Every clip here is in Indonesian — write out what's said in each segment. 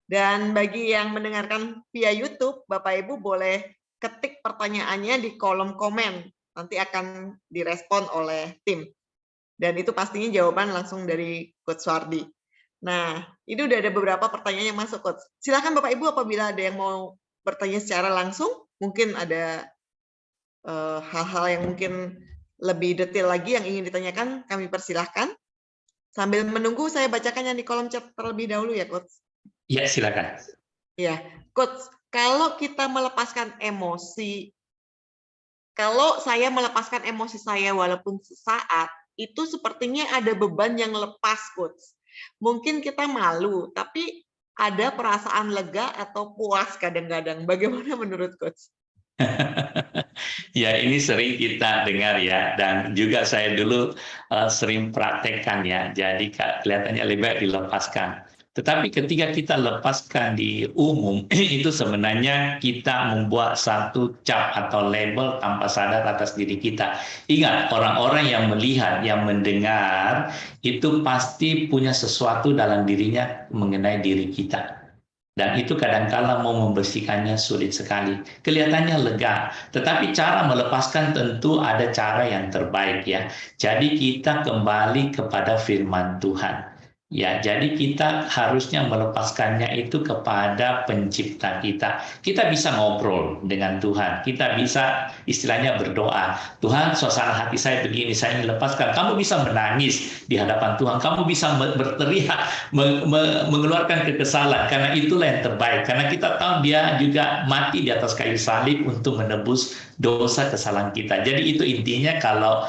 Dan bagi yang mendengarkan via YouTube, Bapak Ibu boleh ketik pertanyaannya di kolom komen. Nanti akan direspon oleh tim. Dan itu pastinya jawaban langsung dari Coach Wardi. Nah, ini udah ada beberapa pertanyaan yang masuk, Coach. Silakan Bapak Ibu apabila ada yang mau bertanya secara langsung, mungkin ada hal-hal yang mungkin lebih detail lagi yang ingin ditanyakan, kami persilahkan. Sambil menunggu, saya bacakan yang di kolom chat terlebih dahulu ya, Coach. Ya, silakan. Ya, Coach, kalau kita melepaskan emosi, kalau saya melepaskan emosi saya walaupun sesaat, itu sepertinya ada beban yang lepas, Coach. Mungkin kita malu, tapi ada perasaan lega atau puas kadang-kadang. Bagaimana menurut Coach? Ya, ini sering kita dengar ya, dan juga saya dulu sering praktekkan ya, jadi kelihatannya lebih baik dilepaskan. Tetapi ketika kita lepaskan di umum, itu sebenarnya kita membuat satu cap atau label tanpa sadar atas diri kita. Ingat, orang-orang yang melihat, yang mendengar, itu pasti punya sesuatu dalam dirinya mengenai diri kita. Dan itu kadangkala mau membersihkannya sulit sekali. Kelihatannya lega, tetapi cara melepaskan tentu ada cara yang terbaik ya. Jadi kita kembali kepada firman Tuhan. Ya, jadi kita harusnya melepaskannya itu kepada pencipta kita. Kita bisa ngobrol dengan Tuhan. Kita bisa istilahnya berdoa. Tuhan, suasana hati saya begini, saya ingin lepaskan. Kamu bisa menangis di hadapan Tuhan. Kamu bisa berteriak, mengeluarkan kekesalan, karena itulah yang terbaik. Karena kita tahu dia juga mati di atas kayu salib untuk menebus dosa kesalahan kita. Jadi itu intinya kalau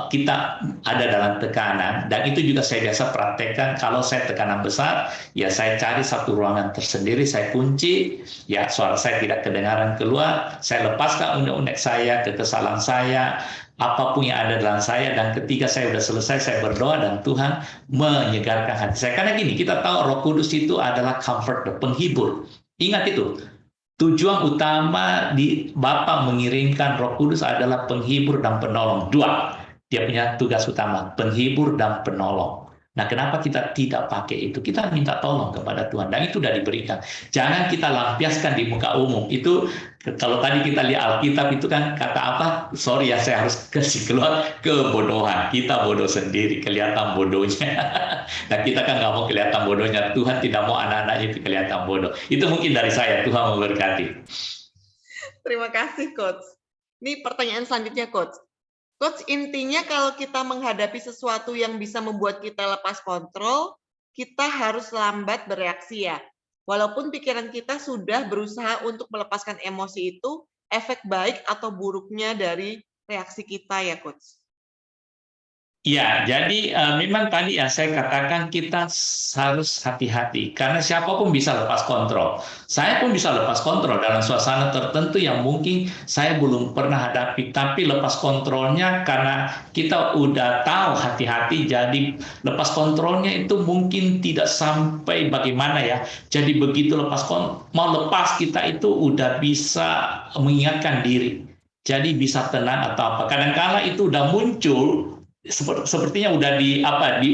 kita ada dalam tekanan, dan itu juga saya biasa praktekkan. Kalau saya tekanan besar, ya saya cari satu ruangan tersendiri, saya kunci, ya suara saya tidak kedengaran keluar, saya lepaskan unek-unek saya, kekesalan saya, apapun yang ada dalam saya, dan ketika saya sudah selesai, saya berdoa dan Tuhan menyegarkan hati saya. Karena gini, kita tahu Roh Kudus itu adalah comforter, penghibur. Ingat itu, tujuan utama di Bapa mengirimkan Roh Kudus adalah penghibur dan penolong. Dua, dia punya tugas utama, penghibur dan penolong. Nah, kenapa kita tidak pakai itu? Kita minta tolong kepada Tuhan, dan itu sudah diberikan. Jangan kita lampiaskan di muka umum. Itu kalau tadi kita lihat Alkitab itu kan kata apa? Sorry ya, saya harus kasih keluar kebodohan. Kita bodoh sendiri, kelihatan bodohnya. Nah, kita kan nggak mau kelihatan bodohnya. Tuhan tidak mau anak-anaknya itu kelihatan bodoh. Itu mungkin dari saya. Tuhan memberkati. Terima kasih, Coach. Ini pertanyaan selanjutnya, Coach. Coach, intinya kalau kita menghadapi sesuatu yang bisa membuat kita lepas kontrol, kita harus lambat bereaksi ya. Walaupun pikiran kita sudah berusaha untuk melepaskan emosi itu, efek baik atau buruknya dari reaksi kita ya, Coach. Ya, jadi memang tadi ya saya katakan kita harus hati-hati karena siapapun bisa lepas kontrol. Saya pun bisa lepas kontrol dalam suasana tertentu yang mungkin saya belum pernah hadapi, tapi lepas kontrolnya karena kita udah tahu hati-hati, jadi lepas kontrolnya itu mungkin tidak sampai bagaimana ya. Jadi begitu mau lepas kita itu udah bisa mengingatkan diri. Jadi bisa tenang atau apa. Kadang-kala itu udah muncul sepertinya udah di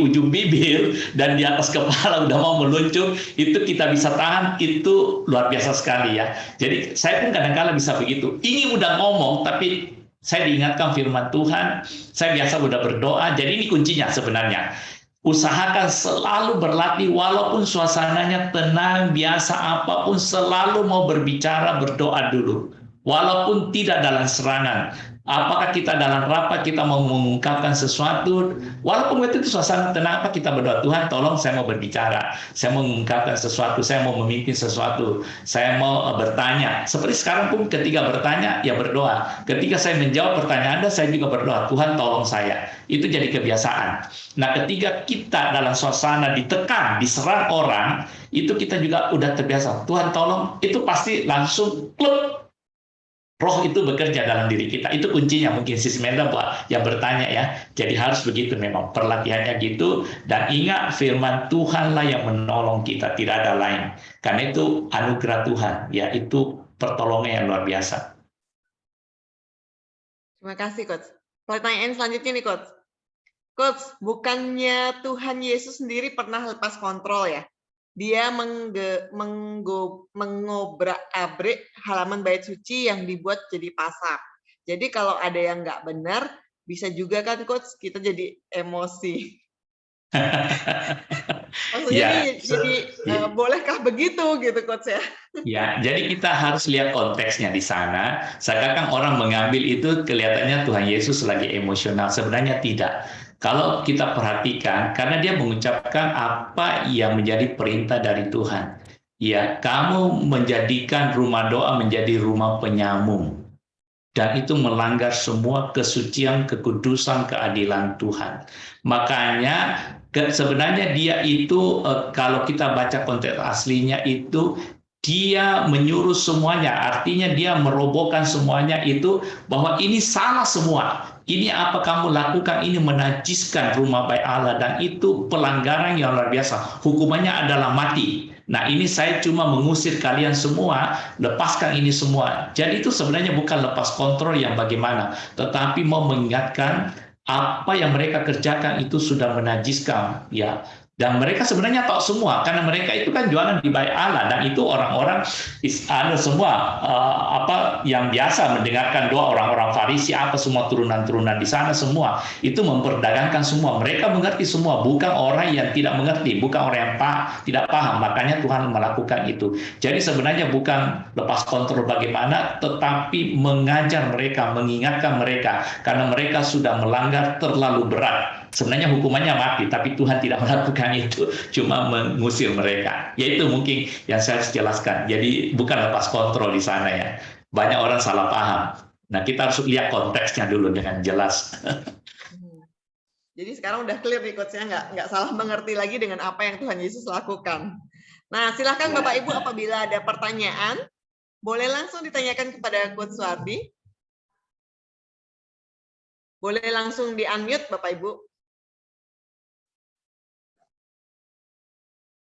ujung bibir dan di atas kepala udah mau meluncur, itu kita bisa tahan, itu luar biasa sekali ya. Jadi saya pun kadang-kala bisa begitu, ini udah ngomong tapi saya diingatkan firman Tuhan, saya biasa udah berdoa. Jadi ini kuncinya sebenarnya, usahakan selalu berlatih walaupun suasananya tenang biasa apapun, selalu mau berbicara, berdoa dulu walaupun tidak dalam serangan. Apakah kita dalam rapat, kita mau mengungkapkan sesuatu, walaupun itu suasana tenang, apa kita berdoa, Tuhan tolong saya mau berbicara, saya mau mengungkapkan sesuatu, saya mau memimpin sesuatu, saya mau bertanya. Seperti sekarang pun ketika bertanya, ya berdoa. Ketika saya menjawab pertanyaan Anda, saya juga berdoa, Tuhan tolong saya. Itu jadi kebiasaan. Nah, ketika kita dalam suasana ditekan, diserang orang, itu kita juga udah terbiasa, Tuhan tolong, itu pasti langsung klub. Roh itu bekerja dalam diri kita. Itu kuncinya mungkin Sis Menda buat yang bertanya ya. Jadi harus begitu memang perlatihannya gitu. Dan ingat firman Tuhanlah yang menolong kita, tidak ada lain. Karena itu anugerah Tuhan, ya itu pertolongan yang luar biasa. Terima kasih, Coach. Pertanyaan selanjutnya nih, Coach. Coach, bukannya Tuhan Yesus sendiri pernah lepas kontrol ya? dia mengobrak-abrik halaman bait suci yang dibuat jadi pasar. Jadi kalau ada yang nggak benar, bisa juga kan Coach, kita jadi emosi. Maksudnya Ya, nih, jadi bolehkah begitu gitu Coach ya? ya, jadi kita harus lihat konteksnya di sana. Sekarang orang mengambil itu kelihatannya Tuhan Yesus lagi emosional. Sebenarnya tidak. Kalau kita perhatikan, karena dia mengucapkan apa yang menjadi perintah dari Tuhan. Ya, kamu menjadikan rumah doa menjadi rumah penyambung. Dan itu melanggar semua kesucian, kekudusan, keadilan Tuhan. Makanya sebenarnya dia itu kalau kita baca konteks aslinya itu dia menyuruh semuanya, artinya dia merobohkan semuanya itu bahwa ini salah semua. Ini apa kamu lakukan, ini menajiskan rumah baik Allah dan itu pelanggaran yang luar biasa. Hukumannya adalah mati. Nah ini saya cuma mengusir kalian semua, lepaskan ini semua. Jadi itu sebenarnya bukan lepas kontrol yang bagaimana, tetapi mau mengingatkan apa yang mereka kerjakan itu sudah menajiskan, ya. Dan mereka sebenarnya tahu semua, karena mereka itu kan jualan di bait Allah, dan itu orang-orang ada semua apa yang biasa mendengarkan doa orang-orang Farisi, apa semua turunan-turunan di sana semua itu memperdagangkan semua. Mereka mengerti semua, bukan orang yang tidak mengerti, bukan orang yang tidak paham. Makanya Tuhan melakukan itu. Jadi sebenarnya bukan lepas kontrol bagaimana, tetapi mengajar mereka, mengingatkan mereka, karena mereka sudah melanggar terlalu berat. Sebenarnya hukumannya mati, tapi Tuhan tidak melakukan itu, cuma mengusir mereka. Yaitu mungkin yang saya harus jelaskan. Jadi bukan lepas kontrol di sana ya. Banyak orang salah paham. Nah kita harus lihat konteksnya dulu dengan jelas. Jadi sekarang udah clear nih Coach ya, nggak salah mengerti lagi dengan apa yang Tuhan Yesus lakukan. Nah silahkan Bapak Ibu apabila ada pertanyaan, boleh langsung ditanyakan kepada Coach Suardi. Boleh langsung di-unmute Bapak Ibu.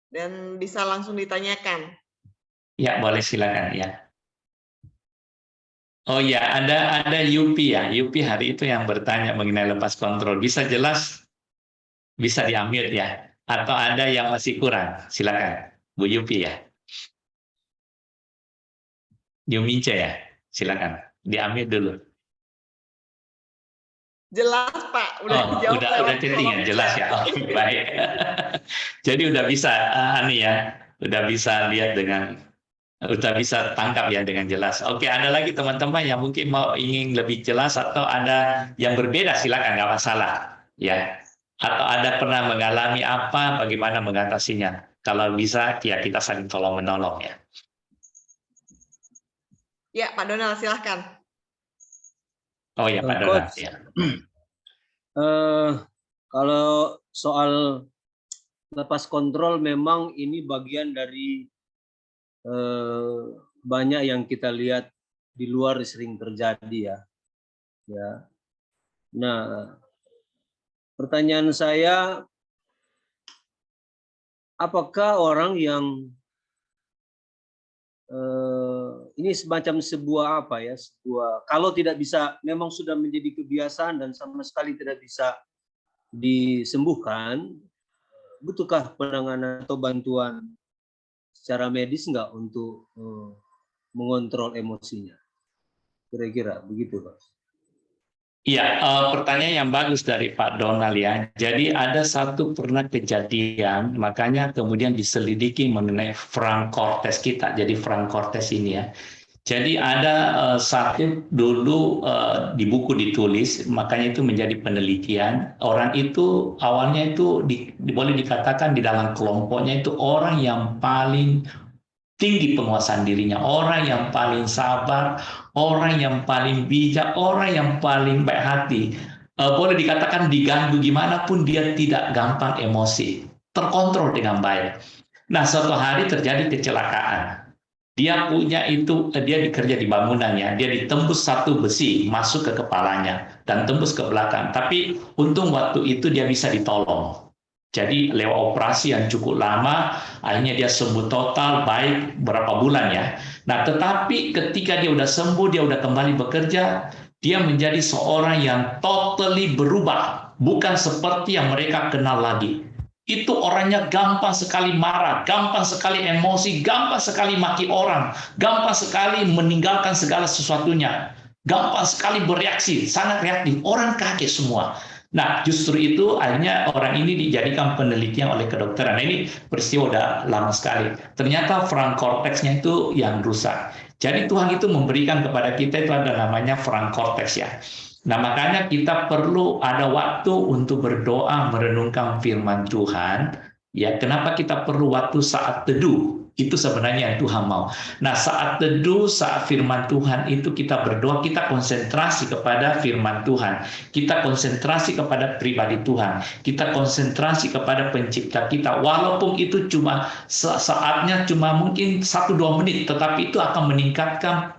Dan bisa langsung ditanyakan. Ya, boleh silakan ya. Oh ya, ada Yupi ya. Yupi hari itu yang bertanya mengenai lepas kontrol. Bisa jelas? Bisa di-unmute ya. Atau ada yang masih kurang? Silakan. Bu Yupi ya. Yumince ya. Silakan. Di-unmute dulu. Jelas Pak, udah dijawab udah chatting jelas ya. Oke, baik. Jadi udah bisa udah bisa lihat udah bisa tangkap ya dengan jelas. Oke, ada lagi teman-teman yang mungkin ingin lebih jelas atau ada yang berbeda, silakan, nggak masalah ya. Atau ada pernah mengalami apa, bagaimana mengatasinya? Kalau bisa ya kita saling tolong menolong ya. Ya Pak Donald silahkan. Oh ya Pak Donald ya. Kalau soal lepas kontrol memang ini bagian dari banyak yang kita lihat di luar sering terjadi ya. Nah, pertanyaan saya, apakah orang yang ini semacam sebuah kalau tidak bisa, memang sudah menjadi kebiasaan dan sama sekali tidak bisa disembuhkan, butuhkah penanganan atau bantuan secara medis nggak untuk mengontrol emosinya? Kira-kira begitu, Pak. Iya, pertanyaan yang bagus dari Pak Donald ya. Jadi ada satu pernah kejadian, makanya kemudian diselidiki mengenai Frank Cortez kita. Jadi Frank Cortez ini ya. Jadi ada satu dulu di buku ditulis, makanya itu menjadi penelitian. Orang itu awalnya itu boleh dikatakan di dalam kelompoknya itu orang yang paling tinggi penguasaan dirinya, orang yang paling sabar, orang yang paling bijak, orang yang paling baik hati. Boleh dikatakan diganggu gimana pun dia tidak gampang emosi, terkontrol dengan baik. Nah, suatu hari terjadi kecelakaan. Dia bekerja di bangunannya, dia ditembus satu besi masuk ke kepalanya dan tembus ke belakang. Tapi untung waktu itu dia bisa ditolong. Jadi lewat operasi yang cukup lama, akhirnya dia sembuh total, baik berapa bulan ya. Nah, tetapi ketika dia udah sembuh, dia udah kembali bekerja, dia menjadi seorang yang totally berubah, bukan seperti yang mereka kenal lagi. itu orangnya gampang sekali marah, gampang sekali emosi, gampang sekali maki orang, gampang sekali meninggalkan segala sesuatunya, gampang sekali bereaksi, sangat reaktif. Orang kaget semua. Nah, justru itu akhirnya orang ini dijadikan penelitian oleh kedokteran. Nah, ini peristiwa udah lama sekali. Ternyata front cortex-nya itu yang rusak. Jadi Tuhan itu memberikan kepada kita itu ada namanya front cortex ya. Nah, makanya kita perlu ada waktu untuk berdoa, merenungkan firman Tuhan. Ya, kenapa kita perlu waktu saat teduh? Itu sebenarnya yang Tuhan mau. Nah, saat teduh, saat firman Tuhan itu kita berdoa, kita konsentrasi kepada firman Tuhan. Kita konsentrasi kepada pribadi Tuhan. Kita konsentrasi kepada pencipta kita. Walaupun itu cuma saatnya cuma mungkin 1-2 menit, tetapi itu akan meningkatkan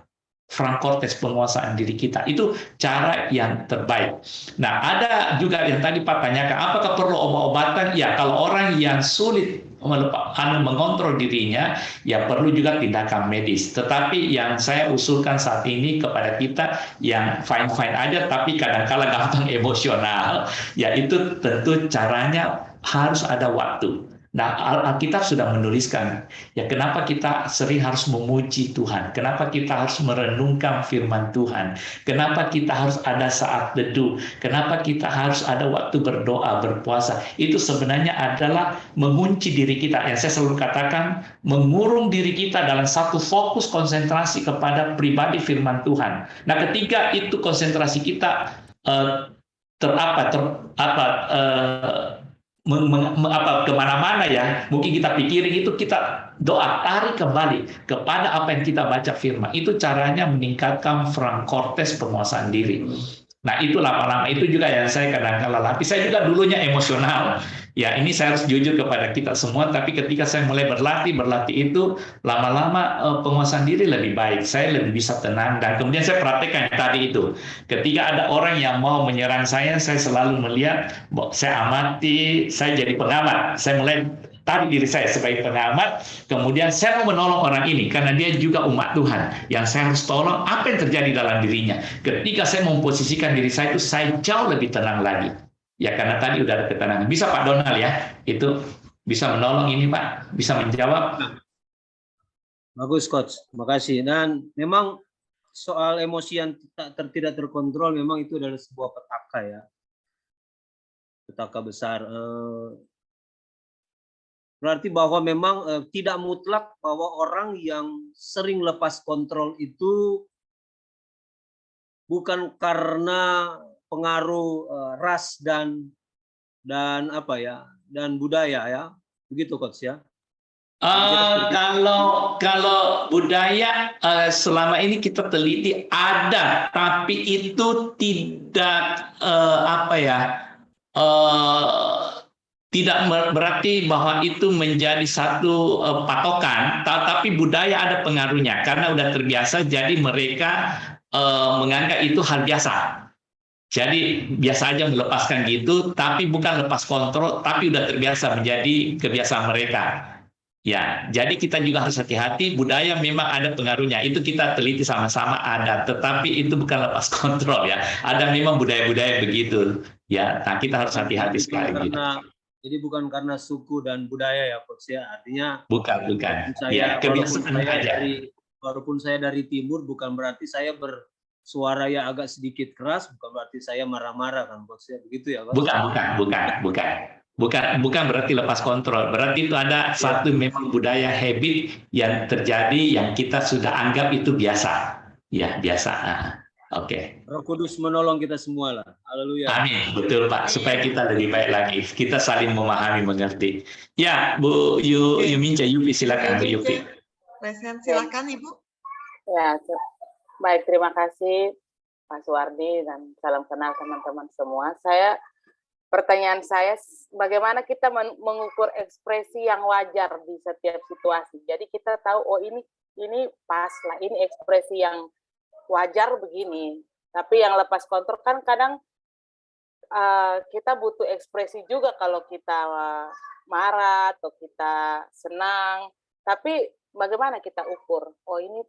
front cortex penguasaan diri kita. Itu cara yang terbaik. Nah, ada juga yang tadi Pak tanyakan, apakah perlu obat-obatan? Ya, kalau orang yang sulit mengontrol dirinya, ya perlu juga tindakan medis. Tetapi yang saya usulkan saat ini kepada kita yang fine-fine aja, tapi kadang-kala gampang emosional, ya itu tentu caranya harus ada waktu. Nah, Alkitab sudah menuliskan, ya kenapa kita sering harus memuji Tuhan, kenapa kita harus merenungkan firman Tuhan, kenapa kita harus ada saat teduh, kenapa kita harus ada waktu berdoa, berpuasa. Itu sebenarnya adalah mengunci diri kita, yang saya selalu katakan, mengurung diri kita dalam satu fokus konsentrasi kepada pribadi firman Tuhan. Nah, ketika itu konsentrasi kita kemana-mana ya, mungkin kita pikirin itu, kita doa, tarik kembali kepada apa yang kita baca firman. Itu caranya meningkatkan front cortex penguasaan diri. Nah, itu lama-lama itu juga yang saya kadang-kala latih. Saya juga dulunya emosional. Ya, ini saya harus jujur kepada kita semua, tapi ketika saya mulai berlatih itu lama-lama penguasaan diri lebih baik. Saya lebih bisa tenang, dan kemudian saya praktekkan tadi itu. Ketika ada orang yang mau menyerang saya selalu melihat, saya amati, saya jadi pengamat. Saya mulai tarik diri saya sebagai pengamat, kemudian saya mau menolong orang ini karena dia juga umat Tuhan. Yang saya harus tolong apa yang terjadi dalam dirinya. Ketika saya memposisikan diri saya itu, saya jauh lebih tenang lagi. Ya, karena tadi udah ada ketenangan. Bisa Pak Donald ya, itu bisa menolong ini Pak, bisa menjawab. Bagus Coach, terima kasih. Dan memang soal emosi yang tidak terkontrol memang itu adalah sebuah petaka ya, petaka besar. Berarti bahwa memang tidak mutlak bahwa orang yang sering lepas kontrol itu bukan karena pengaruh ras dan apa ya, dan budaya ya, begitu Coach ya. Kalau budaya selama ini kita teliti ada, tapi itu tidak tidak berarti bahwa itu menjadi satu patokan, tapi budaya ada pengaruhnya karena udah terbiasa, jadi mereka menganggap itu hal biasa. Jadi biasa aja melepaskan gitu, tapi bukan lepas kontrol, tapi udah terbiasa menjadi kebiasaan mereka. Ya, jadi kita juga harus hati-hati. Budaya memang ada pengaruhnya. Itu kita teliti sama-sama ada, tetapi itu bukan lepas kontrol ya. Ada memang budaya-budaya begitu. Ya, nah kita harus hati-hati sekali. Jadi bukan karena suku dan budaya ya Coach ya. Artinya bukan. Ya, kebiasaan aja. Walaupun saya dari timur, bukan berarti saya bersuara ya agak sedikit keras, bukan berarti saya marah-marah kan Coach ya. Begitu ya Coach? Bukan berarti lepas kontrol. Berarti itu ada satu memang budaya habit yang terjadi yang kita sudah anggap itu biasa. Ya, biasa. Oke. Roh Kudus menolong kita semua lah. Haleluya. Amin. Betul Pak. Supaya kita lebih baik lagi. Kita saling memahami, mengerti. Ya, Bu Yuminca, Yupi silakan Bu Yupi. Silakan Ibu. Ya, baik, terima kasih Pak Suwardi dan salam kenal teman-teman semua. Pertanyaan saya, bagaimana kita mengukur ekspresi yang wajar di setiap situasi? Jadi kita tahu, oh ini pas lah, ini ekspresi yang wajar begini. Tapi yang lepas kontrol kan kadang kita butuh ekspresi juga kalau kita marah atau kita senang. Tapi bagaimana kita ukur? Oh ini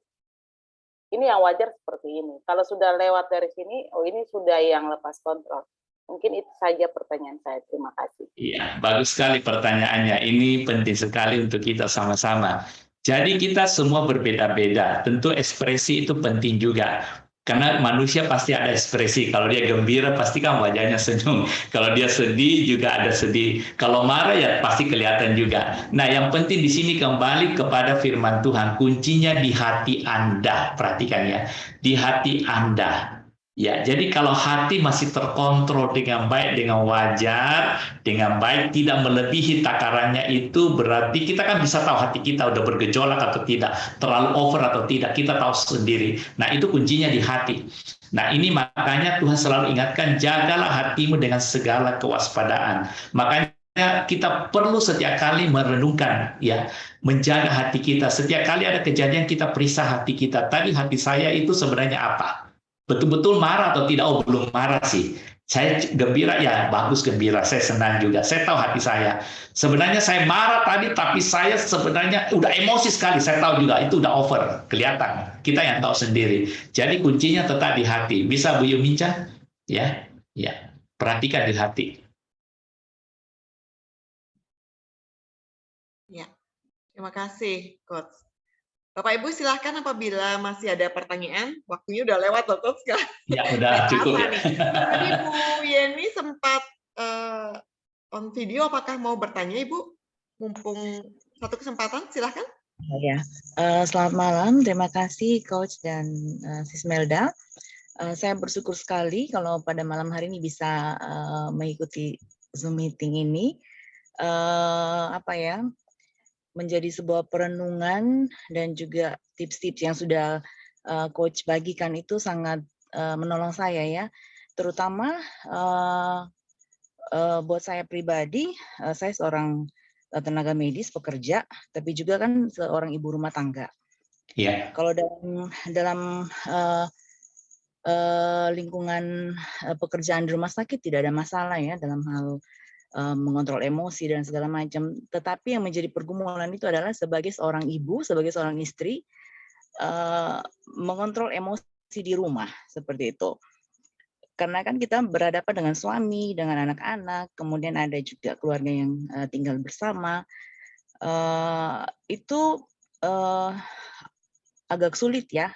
yang wajar seperti ini. Kalau sudah lewat dari sini, oh ini sudah yang lepas kontrol. Mungkin itu saja pertanyaan saya. Terima kasih. Iya, bagus sekali pertanyaannya. Ini penting sekali untuk kita sama-sama. Jadi kita semua berbeda-beda. Tentu ekspresi itu penting juga. Karena manusia pasti ada ekspresi. Kalau dia gembira, pasti kan wajahnya senyum. Kalau dia sedih, juga ada sedih. Kalau marah, ya pasti kelihatan juga. Nah, yang penting di sini kembali kepada firman Tuhan. Kuncinya di hati Anda. Perhatikan ya. Di hati Anda. Ya, jadi kalau hati masih terkontrol dengan baik, dengan wajar, dengan baik, tidak melebihi takarannya, itu berarti kita kan bisa tahu hati kita udah bergejolak atau tidak, terlalu over atau tidak, kita tahu sendiri. Nah, itu kuncinya di hati. Nah, ini makanya Tuhan selalu ingatkan, jagalah hatimu dengan segala kewaspadaan. Makanya kita perlu setiap kali merenungkan, ya, menjaga hati kita. Setiap kali ada kejadian, kita periksa hati kita. Tadi hati saya itu sebenarnya apa? Betul-betul marah atau tidak? Oh, belum marah sih. Saya gembira, ya bagus gembira. Saya senang juga. Saya tahu hati saya. Sebenarnya saya marah tadi, tapi saya sebenarnya udah emosi sekali. Saya tahu juga itu udah over. Kelihatan. Kita yang tahu sendiri. Jadi kuncinya tetap di hati. Bisa Bu Yuminca? Ya, ya. Perhatikan di hati. Ya, terima kasih, Coach. Bapak Ibu silahkan apabila masih ada pertanyaan, waktunya udah lewat loh Coach. Ya udah cukup. Tadi Bu Yeni sempat on video, apakah mau bertanya Ibu? Mumpung satu kesempatan, silahkan. Ya, selamat malam. Terima kasih Coach dan Sis Melda. Saya bersyukur sekali kalau pada malam hari ini bisa mengikuti Zoom meeting ini. Menjadi sebuah perenungan dan juga tips-tips yang sudah Coach bagikan itu sangat menolong saya ya. Terutama buat saya pribadi, saya seorang tenaga medis pekerja, tapi juga kan seorang ibu rumah tangga. Yeah. Kalau dalam lingkungan pekerjaan di rumah sakit tidak ada masalah ya dalam hal mengontrol emosi dan segala macam. Tetapi yang menjadi pergumulan itu adalah sebagai seorang ibu, sebagai seorang istri, mengontrol emosi di rumah seperti itu. Karena kan kita berhadapan dengan suami, dengan anak-anak, kemudian ada juga keluarga yang tinggal bersama. Itu agak sulit ya,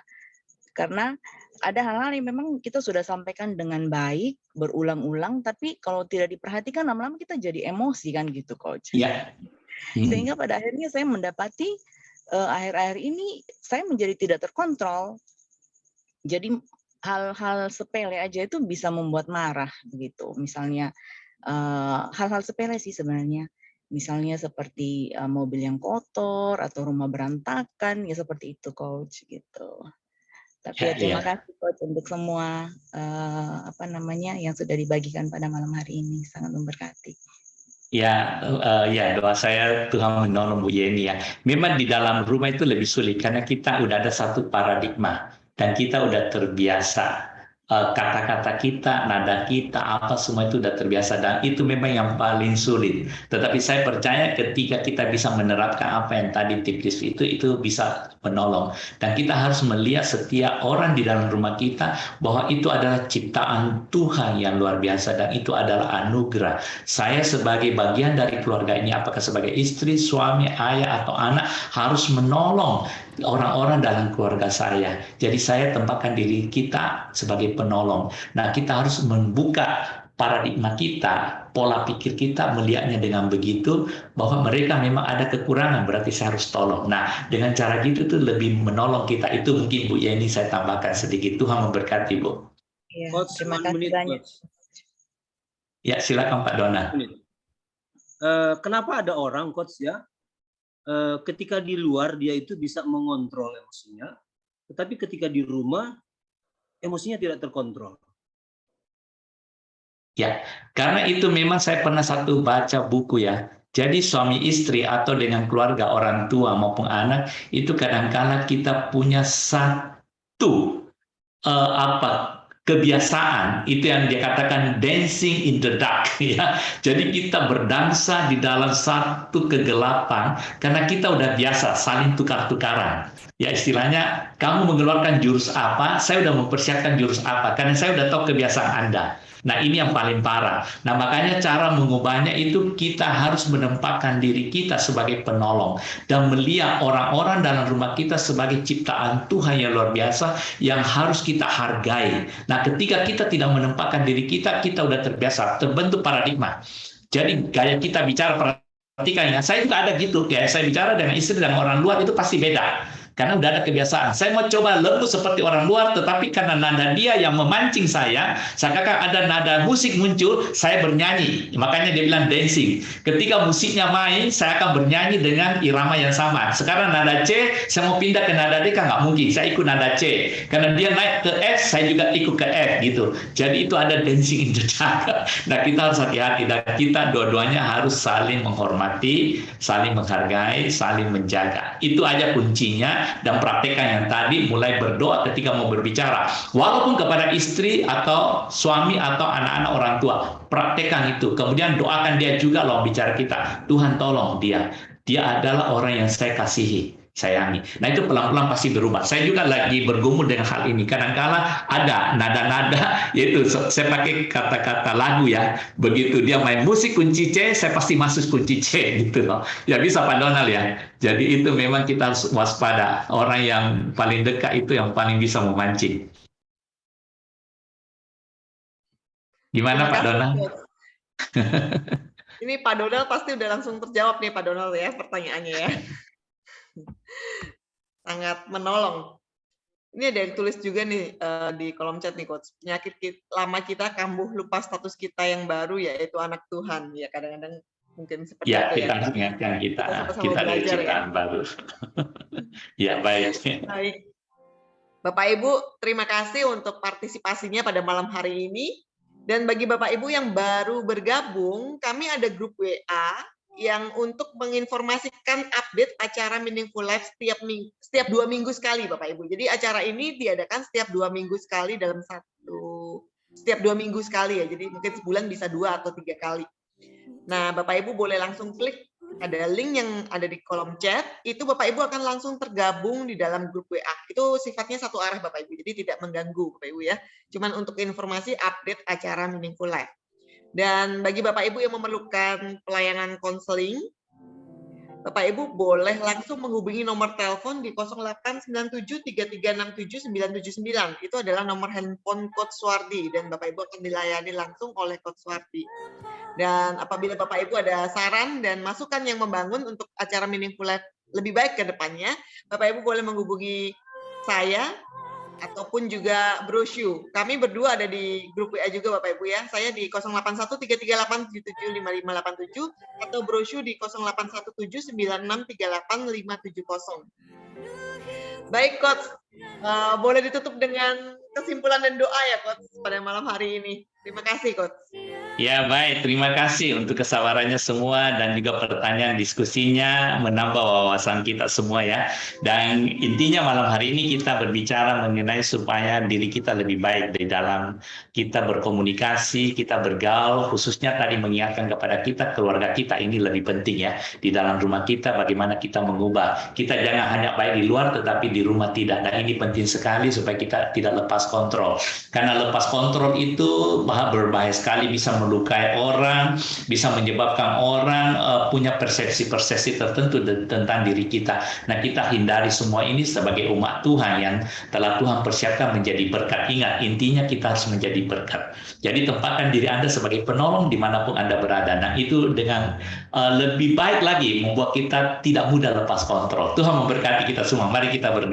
karena ada hal-hal yang memang kita sudah sampaikan dengan baik, berulang-ulang, tapi kalau tidak diperhatikan lama-lama kita jadi emosi kan gitu, Coach. Yeah. Sehingga pada akhirnya saya mendapati akhir-akhir ini saya menjadi tidak terkontrol. Jadi hal-hal sepele aja itu bisa membuat marah begitu. Misalnya hal-hal sepele sih sebenarnya. Misalnya seperti mobil yang kotor atau rumah berantakan, ya seperti itu, Coach gitu. Tapi ya, terima kasih Coach untuk semua yang sudah dibagikan pada malam hari ini, sangat memberkati. Ya, doa saya Tuhan menolong Bu Yeni ya. Memang di dalam rumah itu lebih sulit karena kita udah ada satu paradigma dan kita udah terbiasa. Kata-kata kita, nada kita, apa semua itu udah terbiasa dan itu memang yang paling sulit. Tetapi saya percaya ketika kita bisa menerapkan apa yang tadi tips itu bisa menolong. Dan kita harus melihat setiap orang di dalam rumah kita bahwa itu adalah ciptaan Tuhan yang luar biasa dan itu adalah anugerah. Saya sebagai bagian dari keluarga ini, apakah sebagai istri, suami, ayah atau anak, harus menolong orang-orang dalam keluarga saya. Jadi saya tempatkan diri kita sebagai penolong. Nah, kita harus membuka paradigma kita, pola pikir kita melihatnya dengan begitu bahwa mereka memang ada kekurangan, berarti saya harus tolong. Nah, dengan cara gitu tuh lebih menolong kita. Itu mungkin Bu Yeni saya tambahkan sedikit. Tuhan memberkati, Bu. Ya, terima kasih banyak. Ya, silakan Pak Dona. Kenapa ada orang, Coach ya, ketika di luar dia itu bisa mengontrol emosinya, tetapi ketika di rumah emosinya tidak terkontrol? Ya, karena itu memang saya pernah baca buku ya. Jadi suami istri atau dengan keluarga orang tua maupun anak itu kadang-kala kita punya satu kebiasaan, itu yang dia katakan dancing in the dark ya. Jadi kita berdansa di dalam satu kegelapan karena kita udah biasa saling tukar-tukaran. Ya istilahnya kamu mengeluarkan jurus apa, saya udah mempersiapkan jurus apa karena saya udah tahu kebiasaan Anda. Nah, ini yang paling parah. Nah, makanya cara mengubahnya itu kita harus menempatkan diri kita sebagai penolong dan melihat orang-orang dalam rumah kita sebagai ciptaan Tuhan yang luar biasa yang harus kita hargai. Nah, ketika kita tidak menempatkan diri kita, kita udah terbiasa, terbentuk paradigma. Jadi gaya kita bicara, perhatikan ya, saya juga ada gitu, kayak saya bicara dengan istri dan orang luar itu pasti beda. Karena udah ada kebiasaan. Saya mau coba lembut seperti orang luar, tetapi karena nada dia yang memancing saya seakan ada nada musik muncul, saya bernyanyi. Makanya dia bilang dancing. Ketika musiknya main, saya akan bernyanyi dengan irama yang sama. Sekarang nada C, saya mau pindah ke nada D, kan nggak mungkin. Saya ikut nada C. Karena dia naik ke F, saya juga ikut ke F gitu. Jadi itu ada dancing in the dark. Nah, kita harus hati-hati. Dan kita dua-duanya harus saling menghormati, saling menghargai, saling menjaga. Itu aja kuncinya. Dan praktekkan yang tadi, mulai berdoa ketika mau berbicara, walaupun kepada istri atau suami atau anak-anak orang tua, praktekkan itu. Kemudian doakan dia juga loh bicara kita, Tuhan tolong dia adalah orang yang saya kasihi, sayangi. Nah, itu pelan-pelan pasti berubah. Saya juga lagi bergumul dengan hal ini. Kadang-kala ada nada-nada, yaitu saya pakai kata-kata lagu ya. Begitu dia main musik kunci C, saya pasti masuk kunci C gitu loh. Ya bisa Pak Donald ya. Jadi itu memang kita harus waspada. Orang yang paling dekat itu yang paling bisa memancing. Gimana Pak Donald? Ini Pak Donald pasti udah langsung terjawab nih Pak Donald ya pertanyaannya ya. Sangat menolong. Ini ada yang tulis juga nih di kolom chat nih Coach. Penyakit lama kita kambuh lupa status kita yang baru yaitu anak Tuhan. Ya kadang-kadang mungkin seperti Ya, itu kita ingatkan kita dari ciptaan baru. Ya, baik. Baik. Bapak Ibu, terima kasih untuk partisipasinya pada malam hari ini. Dan bagi Bapak Ibu yang baru bergabung, kami ada grup WA yang untuk menginformasikan update acara Meaningful Life setiap 2 minggu sekali, Bapak Ibu. Jadi acara ini diadakan setiap 2 minggu sekali setiap 2 minggu sekali ya. Jadi mungkin sebulan bisa 2 atau 3 kali. Nah, Bapak Ibu boleh langsung klik, ada link yang ada di kolom chat, itu Bapak Ibu akan langsung tergabung di dalam grup WA. Itu sifatnya satu arah Bapak Ibu, jadi tidak mengganggu Bapak Ibu ya. Cuman untuk informasi update acara Meaningful Life. Dan bagi Bapak Ibu yang memerlukan pelayanan konseling, Bapak Ibu boleh langsung menghubungi nomor telepon di 0897336799. Itu adalah nomor handphone Coach Suwardi dan Bapak Ibu akan dilayani langsung oleh Coach Suwardi. Dan apabila Bapak Ibu ada saran dan masukan yang membangun untuk acara Meaningful Life lebih baik ke depannya, Bapak Ibu boleh menghubungi saya ataupun juga Brosyu. Kami berdua ada di grup WA juga Bapak Ibu ya. Saya di 081338775587 atau Brosyu di 081796385570. Baik Coach, boleh ditutup dengan kesimpulan dan doa ya Coach pada malam hari ini. Terima kasih Coach. Ya baik, terima kasih untuk kesabarannya semua dan juga pertanyaan diskusinya menambah wawasan kita semua ya. Dan intinya malam hari ini kita berbicara mengenai supaya diri kita lebih baik di dalam kita berkomunikasi, kita bergaul, khususnya tadi mengingatkan kepada kita, keluarga kita ini lebih penting ya. Di dalam rumah kita bagaimana kita mengubah. Kita jangan hanya baik di luar tetapi di rumah tidak. Dan ini penting sekali supaya kita tidak lepas kontrol. Karena lepas kontrol itu berbahaya sekali, bisa melukai orang, bisa menyebabkan orang punya persepsi-persepsi tertentu tentang diri kita. Nah, kita hindari semua ini sebagai umat Tuhan yang telah Tuhan persiapkan menjadi berkat. Ingat, intinya kita harus menjadi berkat. Jadi tempatkan diri Anda sebagai penolong dimanapun Anda berada. Nah, itu dengan lebih baik lagi membuat kita tidak mudah lepas kontrol. Tuhan memberkati kita semua. Mari kita berdoa.